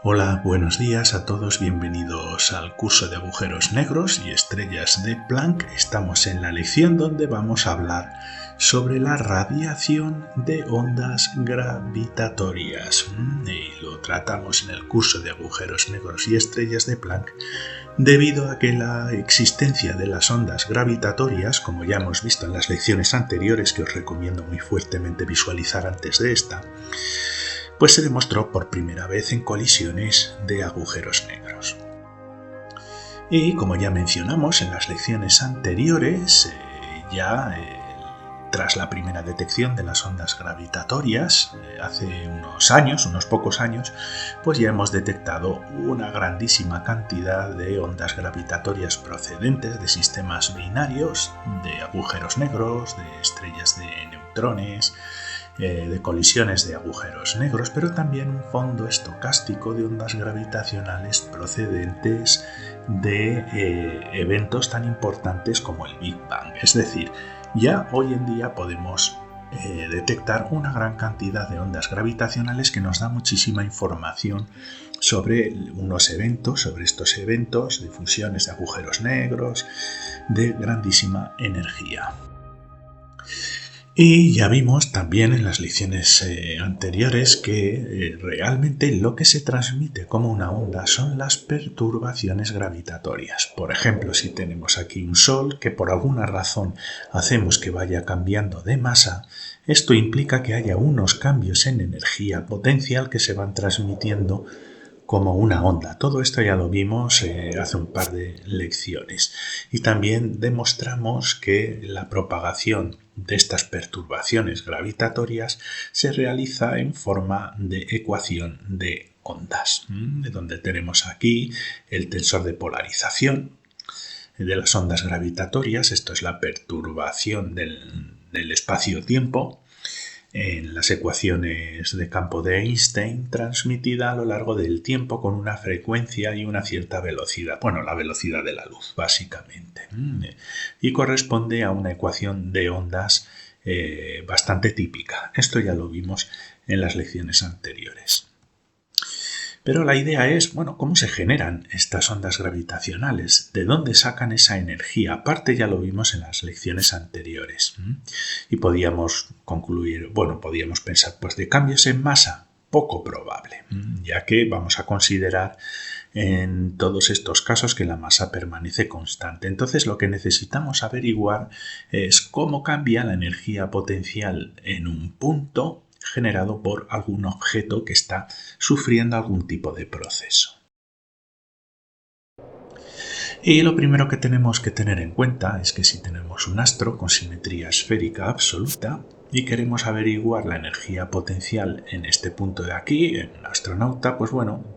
Hola, buenos días a todos, bienvenidos al curso de agujeros negros y estrellas de Planck. Estamos en la lección donde vamos a hablar sobre la radiación de ondas gravitatorias. Y lo tratamos en el curso de agujeros negros y estrellas de Planck debido a que la existencia de las ondas gravitatorias, como ya hemos visto en las lecciones anteriores, que os recomiendo muy fuertemente visualizar antes de esta, pues se demostró por primera vez en colisiones de agujeros negros. Y como ya mencionamos en las lecciones anteriores, tras la primera detección de las ondas gravitatorias, hace unos pocos años, pues ya hemos detectado una grandísima cantidad de ondas gravitatorias procedentes de sistemas binarios, de agujeros negros, de estrellas de neutrones, de colisiones de agujeros negros, pero también un fondo estocástico de ondas gravitacionales procedentes de eventos tan importantes como el Big Bang. Es decir, ya hoy en día podemos detectar una gran cantidad de ondas gravitacionales que nos da muchísima información sobre sobre estos eventos de fusiones de agujeros negros de grandísima energía. Y ya vimos también en las lecciones anteriores que realmente lo que se transmite como una onda son las perturbaciones gravitatorias. Por ejemplo, si tenemos aquí un Sol que por alguna razón hacemos que vaya cambiando de masa, esto implica que haya unos cambios en energía potencial que se van transmitiendo como una onda. Todo esto ya lo vimos hace un par de lecciones. Y también demostramos que la propagación de estas perturbaciones gravitatorias se realiza en forma de ecuación de ondas, donde tenemos aquí el tensor de polarización de las ondas gravitatorias. Esto es la perturbación del espacio-tiempo en las ecuaciones de campo de Einstein, transmitida a lo largo del tiempo con una frecuencia y una cierta velocidad. Bueno, la velocidad de la luz, básicamente. Y corresponde a una ecuación de ondas bastante típica. Esto ya lo vimos en las lecciones anteriores. Pero la idea es, ¿cómo se generan estas ondas gravitacionales? ¿De dónde sacan esa energía? Aparte ya lo vimos en las lecciones anteriores. Y podíamos pensar, pues de cambios en masa, poco probable, ya que vamos a considerar en todos estos casos que la masa permanece constante. Entonces lo que necesitamos averiguar es cómo cambia la energía potencial en un punto generado por algún objeto que está sufriendo algún tipo de proceso. Y lo primero que tenemos que tener en cuenta es que si tenemos un astro con simetría esférica absoluta y queremos averiguar la energía potencial en este punto de aquí, en un astronauta,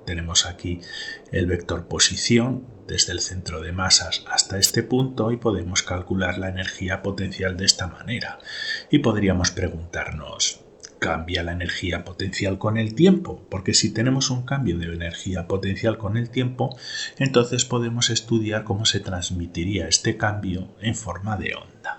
tenemos aquí el vector posición desde el centro de masas hasta este punto y podemos calcular la energía potencial de esta manera. Y podríamos preguntarnos, ¿cambia la energía potencial con el tiempo? Porque si tenemos un cambio de energía potencial con el tiempo, entonces podemos estudiar cómo se transmitiría este cambio en forma de onda.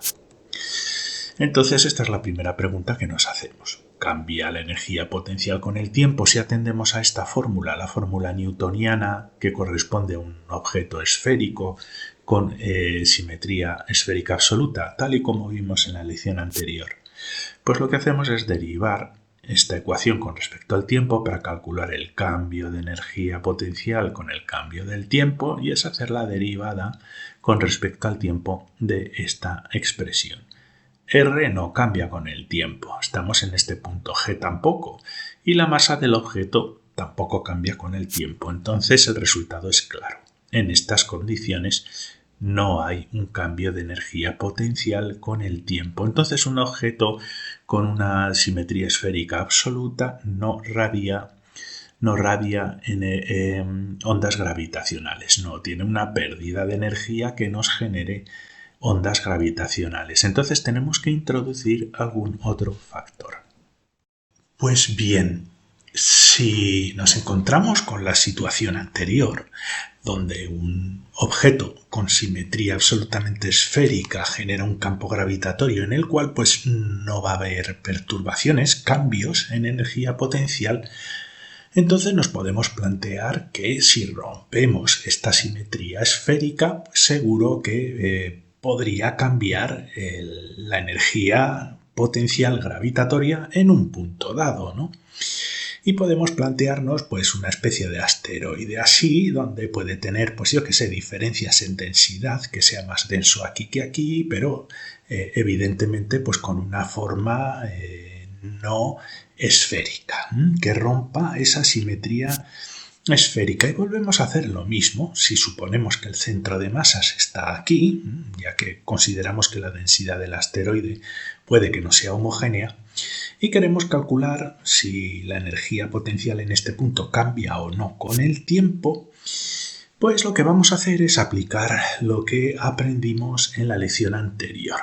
Entonces esta es la primera pregunta que nos hacemos. ¿Cambia la energía potencial con el tiempo si atendemos a esta fórmula, la fórmula newtoniana que corresponde a un objeto esférico con simetría esférica absoluta, tal y como vimos en la lección anterior? Pues lo que hacemos es derivar esta ecuación con respecto al tiempo para calcular el cambio de energía potencial con el cambio del tiempo y es hacer la derivada con respecto al tiempo de esta expresión. R no cambia con el tiempo, estamos en este punto, G tampoco, y la masa del objeto tampoco cambia con el tiempo, entonces el resultado es claro. En estas condiciones no hay un cambio de energía potencial con el tiempo. Entonces un objeto con una simetría esférica absoluta no radia en ondas gravitacionales, no tiene una pérdida de energía que nos genere ondas gravitacionales. Entonces tenemos que introducir algún otro factor. Pues bien, si nos encontramos con la situación anterior, donde un objeto con simetría absolutamente esférica genera un campo gravitatorio en el cual no va a haber perturbaciones, cambios en energía potencial, Entonces nos podemos plantear que si rompemos esta simetría esférica, pues seguro que podría cambiar la energía potencial gravitatoria en un punto dado, ¿no? Y podemos plantearnos pues una especie de asteroide así, donde puede tener, pues yo que sé, diferencias en densidad, que sea más denso aquí que aquí, pero evidentemente pues con una forma no esférica, que rompa esa simetría esférica. Y volvemos a hacer lo mismo si suponemos que el centro de masas está aquí, ya que consideramos que la densidad del asteroide puede que no sea homogénea, y queremos calcular si la energía potencial en este punto cambia o no con el tiempo. Pues lo que vamos a hacer es aplicar lo que aprendimos en la lección anterior,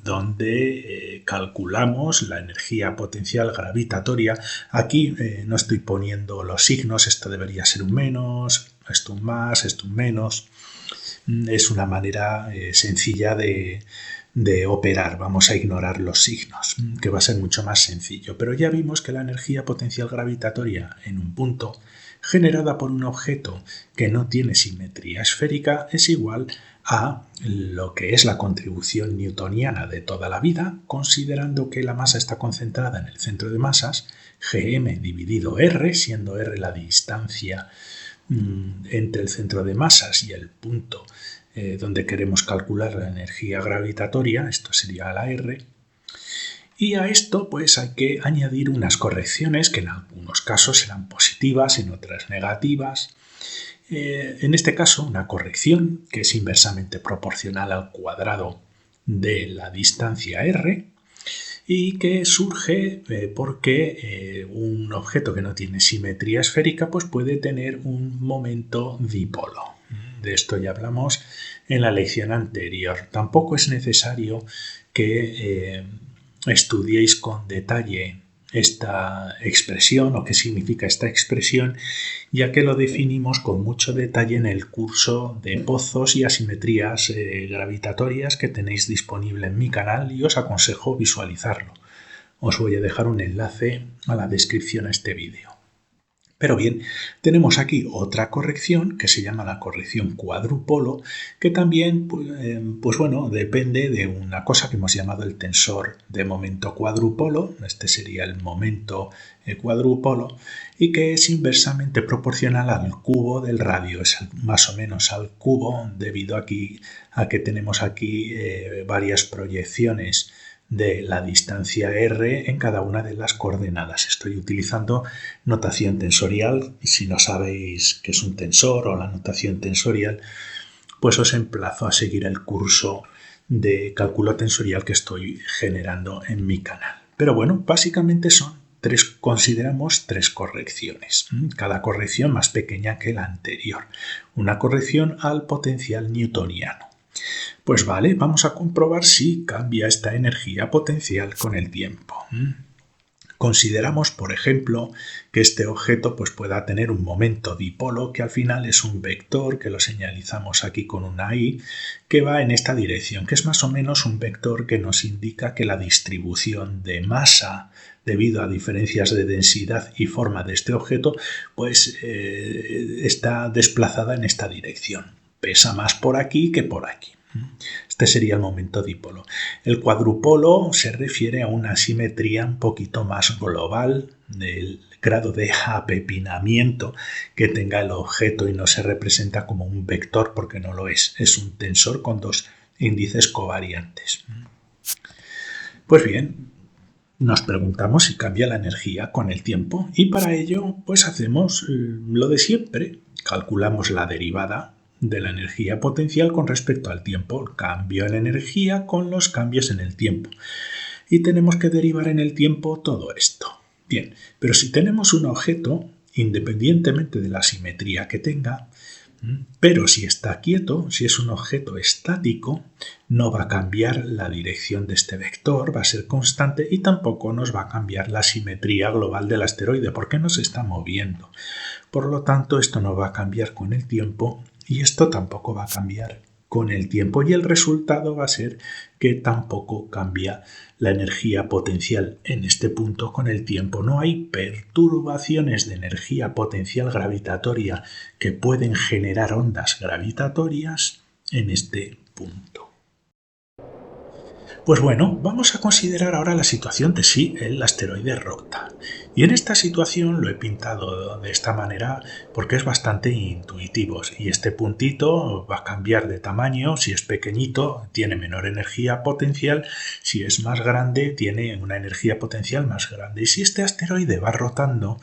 donde calculamos la energía potencial gravitatoria. Aquí no estoy poniendo los signos, esto debería ser un menos, esto un más, esto un menos. Es una manera sencilla de operar. Vamos a ignorar los signos, que va a ser mucho más sencillo. Pero ya vimos que la energía potencial gravitatoria en un punto generada por un objeto que no tiene simetría esférica es igual a lo que es la contribución newtoniana de toda la vida, considerando que la masa está concentrada en el centro de masas, gm dividido r, siendo r la distancia entre el centro de masas y el punto donde queremos calcular la energía gravitatoria, esto sería la r. Y a esto pues hay que añadir unas correcciones que en algunos casos serán positivas, en otras negativas. En este caso una corrección que es inversamente proporcional al cuadrado de la distancia r y que surge porque un objeto que no tiene simetría esférica pues puede tener un momento dipolo. De esto ya hablamos en la lección anterior. Tampoco es necesario que estudiéis con detalle esta expresión o qué significa esta expresión, ya que lo definimos con mucho detalle en el curso de pozos y asimetrías gravitatorias que tenéis disponible en mi canal y os aconsejo visualizarlo. Os voy a dejar un enlace a la descripción a este vídeo. Pero bien, tenemos aquí otra corrección que se llama la corrección cuadrupolo, que también pues bueno, depende de una cosa que hemos llamado el tensor de momento cuadrupolo. Este sería el momento cuadrupolo y que es inversamente proporcional al cubo del radio, es más o menos al cubo, debido a que tenemos aquí varias proyecciones de la distancia r en cada una de las coordenadas. Estoy utilizando notación tensorial y si no sabéis qué es un tensor o la notación tensorial, pues os emplazo a seguir el curso de cálculo tensorial que estoy generando en mi canal. Pero bueno, básicamente consideramos tres correcciones, cada corrección más pequeña que la anterior, una corrección al potencial newtoniano. Pues vale, vamos a comprobar si cambia esta energía potencial con el tiempo. Consideramos, por ejemplo, que este objeto pues, pueda tener un momento dipolo, que al final es un vector, que lo señalizamos aquí con una i, que va en esta dirección, que es más o menos un vector que nos indica que la distribución de masa, debido a diferencias de densidad y forma de este objeto, pues está desplazada en esta dirección. Pesa más por aquí que por aquí. Este sería el momento dipolo. El cuadrupolo se refiere a una simetría un poquito más global del grado de apepinamiento que tenga el objeto y no se representa como un vector porque no lo es. Es un tensor con dos índices covariantes. Pues bien, nos preguntamos si cambia la energía con el tiempo y para ello pues hacemos lo de siempre. Calculamos la derivada de la energía potencial con respecto al tiempo, el cambio en energía con los cambios en el tiempo. Y tenemos que derivar en el tiempo todo esto. Bien, pero si tenemos un objeto, independientemente de la simetría que tenga, pero si está quieto, si es un objeto estático, no va a cambiar la dirección de este vector, va a ser constante y tampoco nos va a cambiar la simetría global del asteroide porque no se está moviendo. Por lo tanto, esto no va a cambiar con el tiempo y esto tampoco va a cambiar con el tiempo y el resultado va a ser que tampoco cambia la energía potencial en este punto con el tiempo. No hay perturbaciones de energía potencial gravitatoria que pueden generar ondas gravitatorias en este punto. Pues bueno, vamos a considerar ahora la situación de si el asteroide rota. Y en esta situación lo he pintado de esta manera porque es bastante intuitivo. Y este puntito va a cambiar de tamaño. Si es pequeñito, tiene menor energía potencial. Si es más grande, tiene una energía potencial más grande. Y si este asteroide va rotando,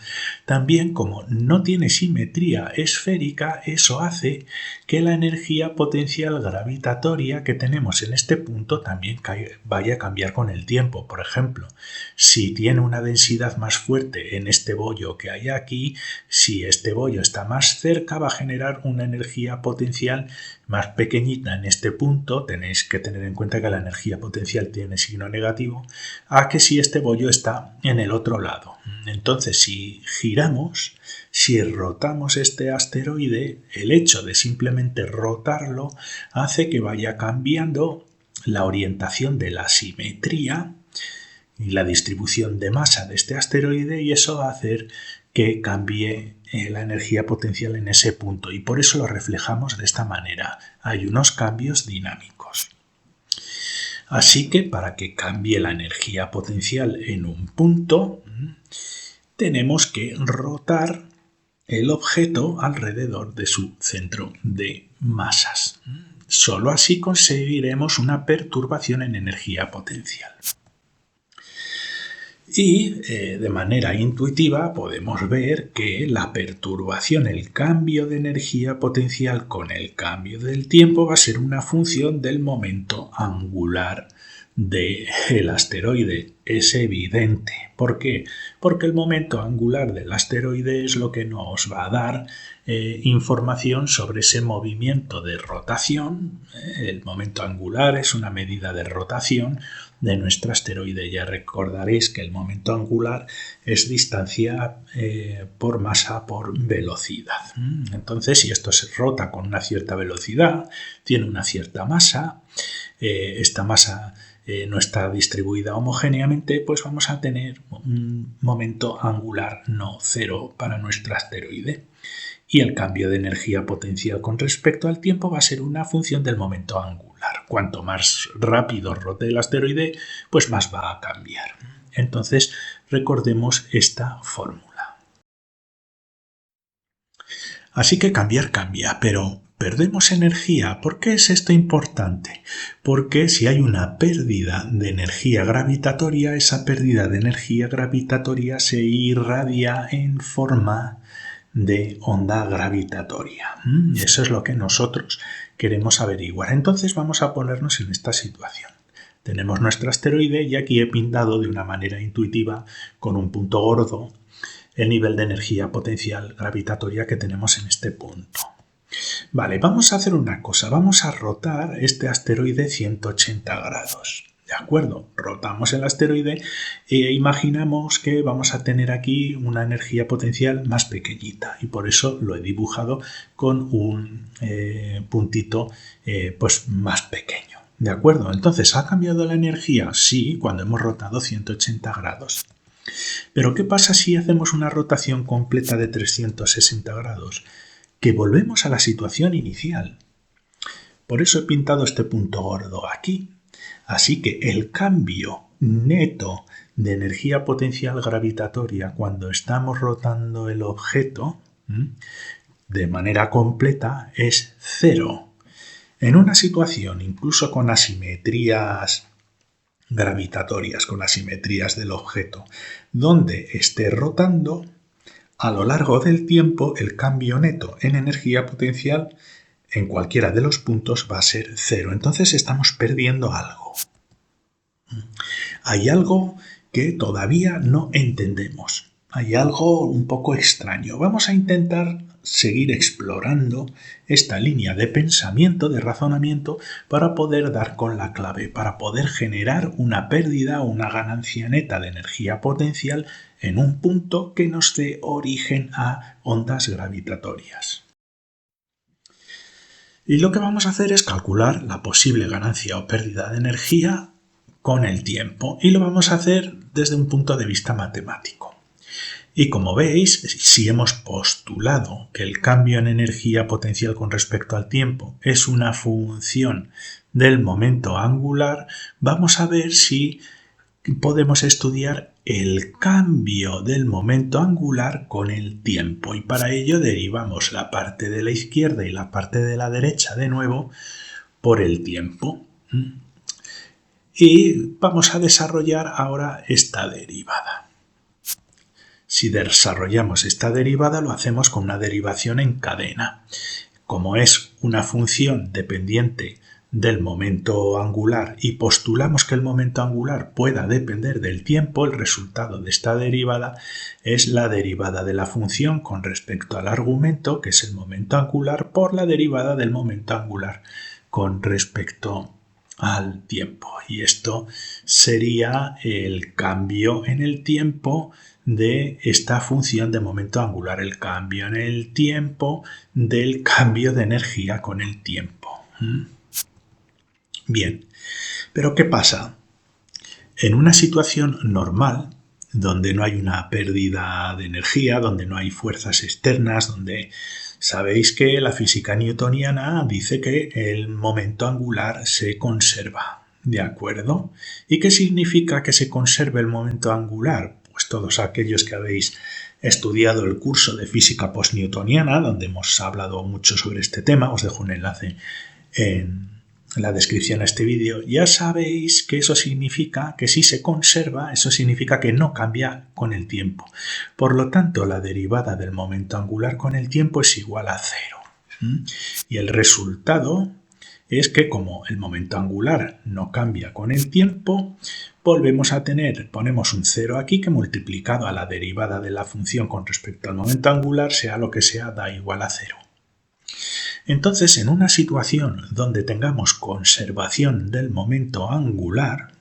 también como no tiene simetría esférica, eso hace que la energía potencial gravitatoria que tenemos en este punto también vaya a cambiar con el tiempo. Por ejemplo, si tiene una densidad más fuerte en este bollo que hay aquí, si este bollo está más cerca va a generar una energía potencial más pequeñita en este punto. Tenéis que tener en cuenta que la energía potencial tiene signo negativo, a que si este bollo está en el otro lado. Entonces, si giramos, si rotamos este asteroide, el hecho de simplemente rotarlo hace que vaya cambiando la orientación de la simetría y la distribución de masa de este asteroide, y eso va a hacer que cambie la energía potencial en ese punto, y por eso lo reflejamos de esta manera. Hay unos cambios dinámicos. Así que para que cambie la energía potencial en un punto, tenemos que rotar el objeto alrededor de su centro de masas. Solo así conseguiremos una perturbación en energía potencial. Y de manera intuitiva podemos ver que la perturbación, el cambio de energía potencial con el cambio del tiempo va a ser una función del momento angular del asteroide. Es evidente. ¿Por qué? Porque el momento angular del asteroide es lo que nos va a dar información sobre ese movimiento de rotación. El momento angular es una medida de rotación de nuestro asteroide. Ya recordaréis que el momento angular es distancia por masa por velocidad. Entonces, si esto se rota con una cierta velocidad, tiene una cierta masa, esta masa no está distribuida homogéneamente, pues vamos a tener un momento angular no cero para nuestro asteroide. Y el cambio de energía potencial con respecto al tiempo va a ser una función del momento angular. Cuanto más rápido rote el asteroide, pues más va a cambiar. Entonces, recordemos esta fórmula. Así que cambiar cambia, pero perdemos energía. ¿Por qué es esto importante? Porque si hay una pérdida de energía gravitatoria, esa pérdida de energía gravitatoria se irradia en forma de onda gravitatoria. Eso es lo que nosotros queremos averiguar. Entonces vamos a ponernos en esta situación. Tenemos nuestro asteroide y aquí he pintado de una manera intuitiva con un punto gordo el nivel de energía potencial gravitatoria que tenemos en este punto. Vale, vamos a hacer una cosa. Vamos a rotar este asteroide 180 grados. ¿De acuerdo? Rotamos el asteroide e imaginamos que vamos a tener aquí una energía potencial más pequeñita, y por eso lo he dibujado con un puntito pues más pequeño. ¿De acuerdo? Entonces, ¿ha cambiado la energía? Sí, cuando hemos rotado 180 grados. Pero ¿qué pasa si hacemos una rotación completa de 360 grados? Que volvemos a la situación inicial. Por eso he pintado este punto gordo aquí. Así que el cambio neto de energía potencial gravitatoria cuando estamos rotando el objeto de manera completa es cero. En una situación incluso con asimetrías gravitatorias, con asimetrías del objeto, donde esté rotando, a lo largo del tiempo el cambio neto en energía potencial en cualquiera de los puntos va a ser cero. Entonces estamos perdiendo algo. Hay algo que todavía no entendemos. Hay algo un poco extraño. Vamos a intentar seguir explorando esta línea de pensamiento, de razonamiento, para poder dar con la clave, para poder generar una pérdida o una ganancia neta de energía potencial en un punto que nos dé origen a ondas gravitatorias. Y lo que vamos a hacer es calcular la posible ganancia o pérdida de energía con el tiempo, y lo vamos a hacer desde un punto de vista matemático. Y como veis, si hemos postulado que el cambio en energía potencial con respecto al tiempo es una función del momento angular, vamos a ver si podemos estudiar el cambio del momento angular con el tiempo, y para ello derivamos la parte de la izquierda y la parte de la derecha de nuevo por el tiempo. Y vamos a desarrollar ahora esta derivada. Si desarrollamos esta derivada, lo hacemos con una derivación en cadena. Como es una función dependiente del momento angular y postulamos que el momento angular pueda depender del tiempo, el resultado de esta derivada es la derivada de la función con respecto al argumento, que es el momento angular, por la derivada del momento angular con respecto al tiempo. Y esto sería el cambio en el tiempo de esta función de momento angular, el cambio en el tiempo del cambio de energía con el tiempo. Bien, pero ¿qué pasa? En una situación normal, donde no hay una pérdida de energía, donde no hay fuerzas externas, donde sabéis que la física newtoniana dice que el momento angular se conserva, ¿de acuerdo? ¿Y qué significa que se conserve el momento angular? Pues todos aquellos que habéis estudiado el curso de física postnewtoniana, donde hemos hablado mucho sobre este tema, os dejo un enlace en la descripción a este vídeo, ya sabéis que eso significa que si se conserva, eso significa que no cambia con el tiempo. Por lo tanto, la derivada del momento angular con el tiempo es igual a 0. Y el resultado es que como el momento angular no cambia con el tiempo, volvemos a tener, ponemos un 0 aquí que multiplicado a la derivada de la función con respecto al momento angular, sea lo que sea, da igual a 0. Entonces, en una situación donde tengamos conservación del momento angular,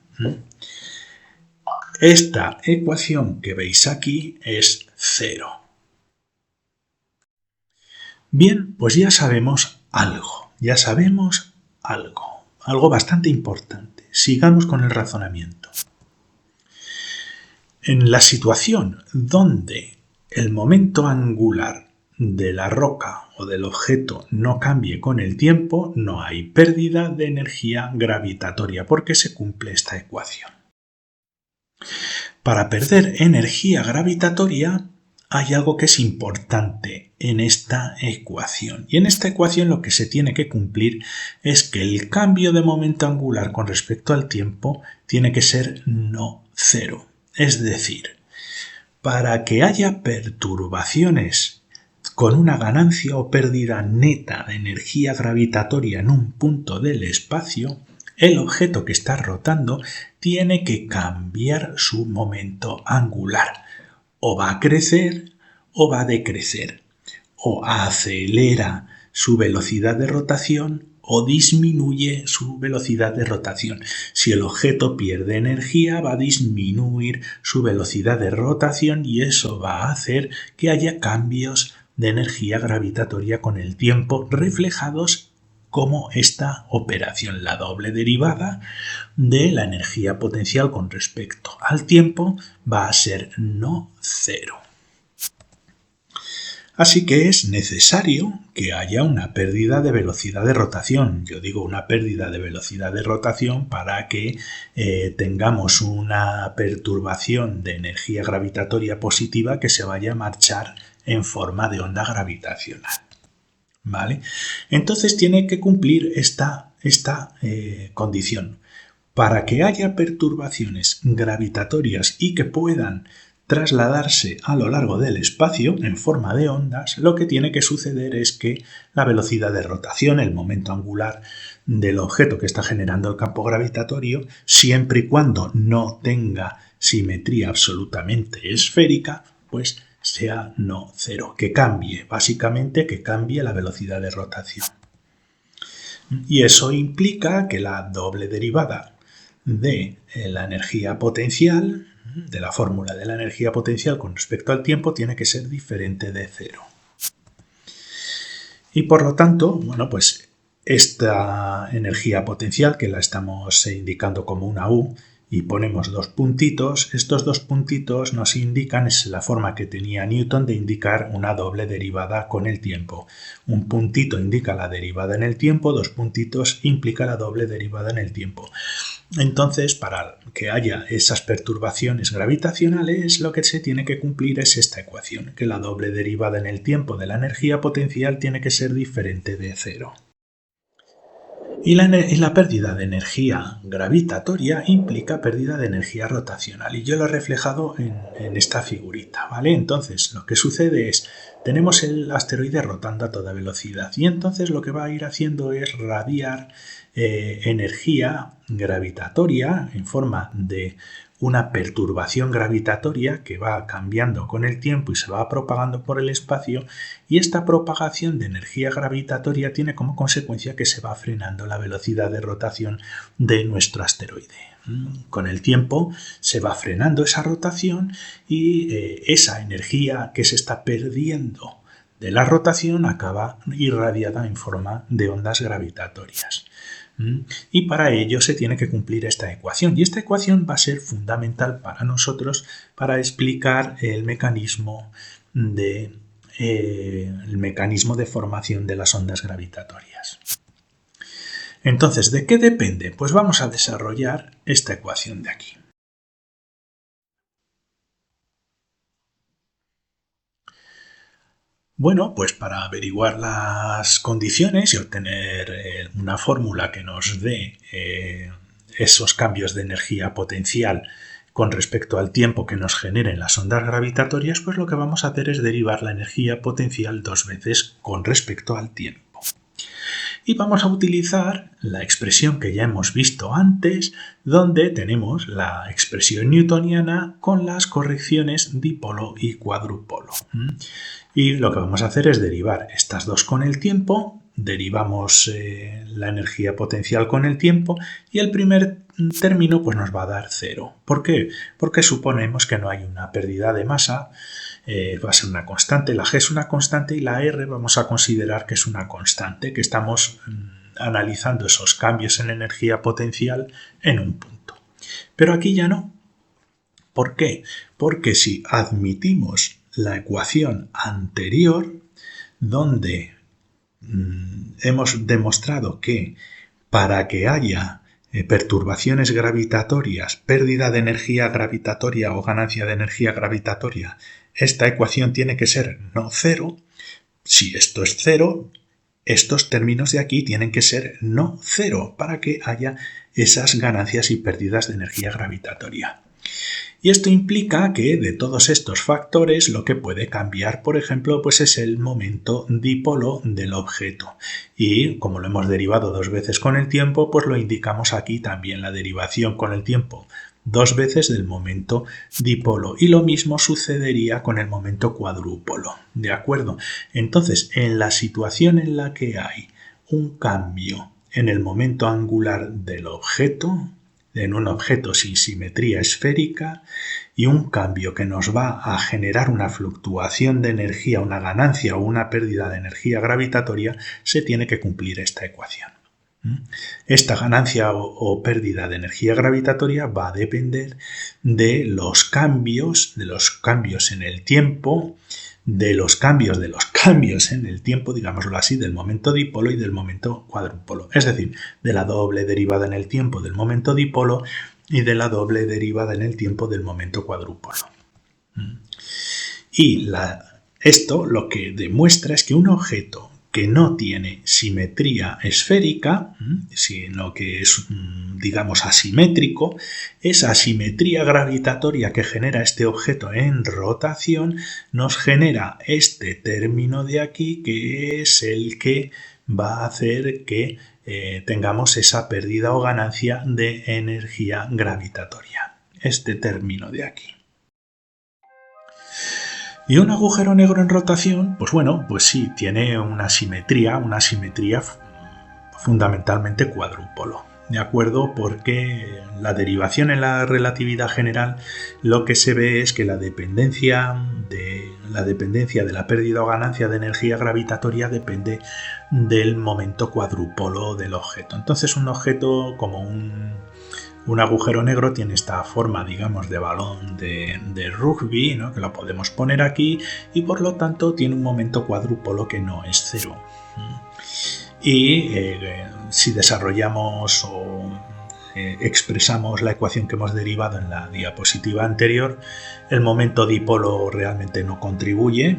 esta ecuación que veis aquí es 0. Bien, pues ya sabemos algo, algo bastante importante. Sigamos con el razonamiento. En la situación donde el momento angular de la roca o del objeto no cambie con el tiempo, no hay pérdida de energía gravitatoria porque se cumple esta ecuación. Para perder energía gravitatoria hay algo que es importante en esta ecuación. Y en esta ecuación lo que se tiene que cumplir es que el cambio de momento angular con respecto al tiempo tiene que ser no cero. Es decir, para que haya perturbaciones con una ganancia o pérdida neta de energía gravitatoria en un punto del espacio, el objeto que está rotando tiene que cambiar su momento angular. O va a crecer o va a decrecer. O acelera su velocidad de rotación o disminuye su velocidad de rotación. Si el objeto pierde energía, va a disminuir su velocidad de rotación y eso va a hacer que haya cambios de energía gravitatoria con el tiempo reflejados como esta operación, la doble derivada de la energía potencial con respecto al tiempo va a ser no cero. Así que es necesario que haya una pérdida de velocidad de rotación. Yo digo una pérdida de velocidad de rotación para que tengamos una perturbación de energía gravitatoria positiva que se vaya a marchar en forma de onda gravitacional. ¿Vale? Entonces tiene que cumplir esta condición. Para que haya perturbaciones gravitatorias y que puedan trasladarse a lo largo del espacio en forma de ondas, lo que tiene que suceder es que la velocidad de rotación, el momento angular del objeto que está generando el campo gravitatorio, siempre y cuando no tenga simetría absolutamente esférica, pues sea no cero, que cambie, básicamente que cambie la velocidad de rotación. Y eso implica que la doble derivada de la energía potencial, de la fórmula de la energía potencial con respecto al tiempo, tiene que ser diferente de cero. Y por lo tanto, bueno, pues esta energía potencial, que la estamos indicando como una U, y ponemos dos puntitos, estos dos puntitos nos indican, es la forma que tenía Newton de indicar una doble derivada con el tiempo. Un puntito indica la derivada en el tiempo, dos puntitos implica la doble derivada en el tiempo. Entonces, para que haya esas perturbaciones gravitacionales, lo que se tiene que cumplir es esta ecuación, que la doble derivada en el tiempo de la energía potencial tiene que ser diferente de cero. Y la pérdida de energía gravitatoria implica pérdida de energía rotacional, y yo lo he reflejado en esta figurita, ¿vale? Entonces, lo que sucede es, tenemos el asteroide rotando a toda velocidad, y entonces lo que va a ir haciendo es radiar energía gravitatoria en forma de una perturbación gravitatoria que va cambiando con el tiempo y se va propagando por el espacio, y esta propagación de energía gravitatoria tiene como consecuencia que se va frenando la velocidad de rotación de nuestro asteroide. Con el tiempo se va frenando esa rotación y esa energía que se está perdiendo de la rotación acaba irradiada en forma de ondas gravitatorias. Y para ello se tiene que cumplir esta ecuación, y esta ecuación va a ser fundamental para nosotros para explicar el mecanismo de formación de las ondas gravitatorias. Entonces, ¿de qué depende? Pues vamos a desarrollar esta ecuación de aquí. Bueno, pues para averiguar las condiciones y obtener una fórmula que nos dé esos cambios de energía potencial con respecto al tiempo que nos generen las ondas gravitatorias, pues lo que vamos a hacer es derivar la energía potencial dos veces con respecto al tiempo. Y vamos a utilizar la expresión que ya hemos visto antes, donde tenemos la expresión newtoniana con las correcciones dipolo y cuadrupolo. Y lo que vamos a hacer es derivar estas dos con el tiempo, derivamos la energía potencial con el tiempo, y el primer término pues nos va a dar 0. ¿Por qué? Porque suponemos que no hay una pérdida de masa, va a ser una constante, la G es una constante y la R vamos a considerar que es una constante, que estamos analizando esos cambios en energía potencial en un punto. Pero aquí ya no. ¿Por qué? Porque si admitimos la ecuación anterior, donde hemos demostrado que para que haya perturbaciones gravitatorias, pérdida de energía gravitatoria o ganancia de energía gravitatoria, esta ecuación tiene que ser no cero. Si esto es cero, estos términos de aquí tienen que ser no cero para que haya esas ganancias y pérdidas de energía gravitatoria. Y esto implica que de todos estos factores lo que puede cambiar, por ejemplo, pues es el momento dipolo del objeto. Y como lo hemos derivado dos veces con el tiempo, pues lo indicamos aquí también, la derivación con el tiempo dos veces del momento dipolo. Y lo mismo sucedería con el momento cuadrúpolo. ¿De acuerdo? Entonces, en la situación en la que hay un cambio en el momento angular del objeto, en un objeto sin simetría esférica, y un cambio que nos va a generar una fluctuación de energía, una ganancia o una pérdida de energía gravitatoria, se tiene que cumplir esta ecuación. Esta ganancia o pérdida de energía gravitatoria va a depender de los cambios en el tiempo, de los cambios en el tiempo, digámoslo así, del momento dipolo y del momento cuadrúpolo. Es decir, de la doble derivada en el tiempo del momento dipolo y de la doble derivada en el tiempo del momento cuadrúpolo. Y esto lo que demuestra es que un objeto que no tiene simetría esférica, sino que es, digamos, asimétrico, esa asimetría gravitatoria que genera este objeto en rotación nos genera este término de aquí, que es el que va a hacer que tengamos esa pérdida o ganancia de energía gravitatoria. Este término de aquí. Y un agujero negro en rotación, pues bueno, pues sí, tiene una simetría fundamentalmente cuadrúpolo. ¿de acuerdo? Porque la derivación en la relatividad general lo que se ve es que la dependencia de la pérdida o ganancia de energía gravitatoria depende del momento cuadrúpolo del objeto. Entonces un objeto como un agujero negro tiene esta forma, digamos, de balón de rugby, ¿no? Que lo podemos poner aquí, y por lo tanto tiene un momento cuadrúpolo que no es cero. Y si desarrollamos o expresamos la ecuación que hemos derivado en la diapositiva anterior, el momento dipolo realmente no contribuye.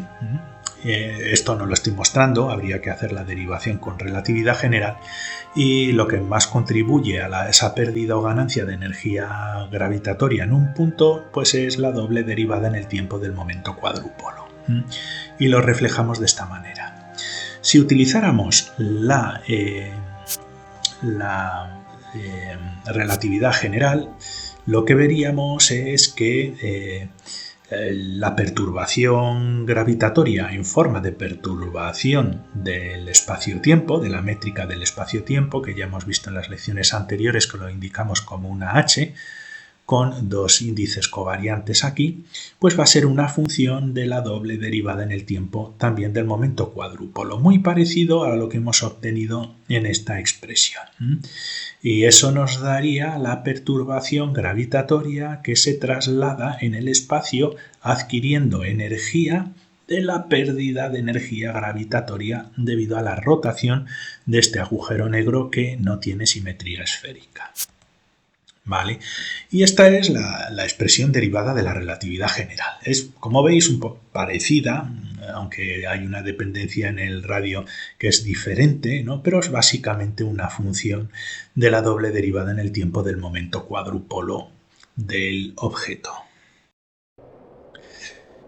Esto no lo estoy mostrando, habría que hacer la derivación con relatividad general, y lo que más contribuye a esa pérdida o ganancia de energía gravitatoria en un punto pues es la doble derivada en el tiempo del momento cuadrúpolo, y lo reflejamos de esta manera. Si utilizáramos la relatividad general, lo que veríamos es que la perturbación gravitatoria en forma de perturbación del espacio-tiempo, de la métrica del espacio-tiempo, que ya hemos visto en las lecciones anteriores, que lo indicamos como una h, con dos índices covariantes aquí, pues va a ser una función de la doble derivada en el tiempo también del momento cuadrúpolo, muy parecido a lo que hemos obtenido en esta expresión. Y eso nos daría la perturbación gravitatoria que se traslada en el espacio adquiriendo energía de la pérdida de energía gravitatoria debido a la rotación de este agujero negro que no tiene simetría esférica. ¿Vale? Y esta es la expresión derivada de la relatividad general. Es, como veis, un poco parecida, aunque hay una dependencia en el radio que es diferente, ¿no? Pero es básicamente una función de la doble derivada en el tiempo del momento cuadrúpolo del objeto.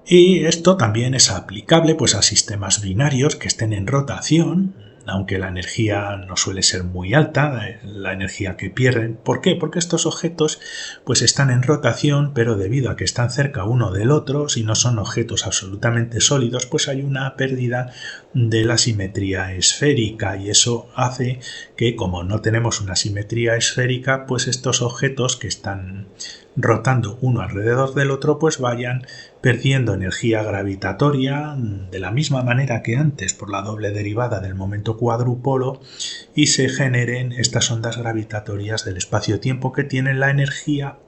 Y esto también es aplicable pues, a sistemas binarios que estén en rotación, aunque la energía no suele ser muy alta, la energía que pierden. ¿Por qué? Porque estos objetos pues están en rotación, pero debido a que están cerca uno del otro, si no son objetos absolutamente sólidos, pues hay una pérdida de la simetría esférica, y eso hace que, como no tenemos una simetría esférica, pues estos objetos que están rotando uno alrededor del otro pues vayan perdiendo energía gravitatoria de la misma manera que antes por la doble derivada del momento cuadrúpolo, y se generen estas ondas gravitatorias del espacio-tiempo que tienen la energía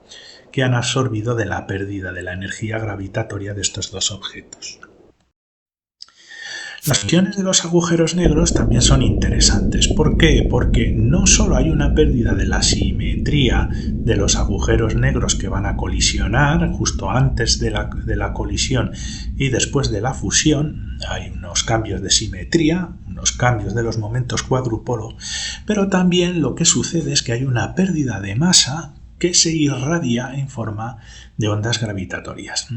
que han absorbido de la pérdida de la energía gravitatoria de estos dos objetos. Las funciones de los agujeros negros también son interesantes. ¿Por qué? Porque no solo hay una pérdida de la simetría de los agujeros negros que van a colisionar justo antes de la colisión y después de la fusión, hay unos cambios de simetría, unos cambios de los momentos cuadrúpolo, pero también lo que sucede es que hay una pérdida de masa que se irradia en forma de ondas gravitatorias.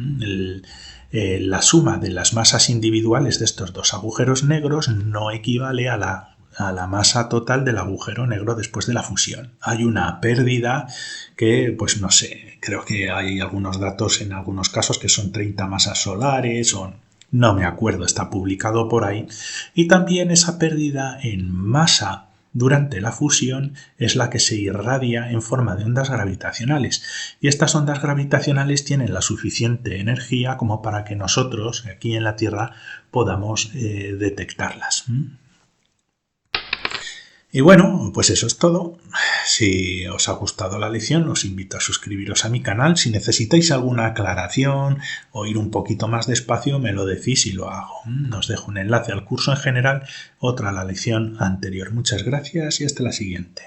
La suma de las masas individuales de estos dos agujeros negros no equivale a la masa total del agujero negro después de la fusión. Hay una pérdida que, pues no sé, creo que hay algunos datos en algunos casos que son 30 masas solares o no me acuerdo, está publicado por ahí. Y también esa pérdida en masa durante la fusión es la que se irradia en forma de ondas gravitacionales, y estas ondas gravitacionales tienen la suficiente energía como para que nosotros aquí en la Tierra podamos detectarlas. Y bueno, pues eso es todo. Si os ha gustado la lección, os invito a suscribiros a mi canal. Si necesitáis alguna aclaración o ir un poquito más despacio, me lo decís y lo hago. Os dejo un enlace al curso en general, otra a la lección anterior. Muchas gracias y hasta la siguiente.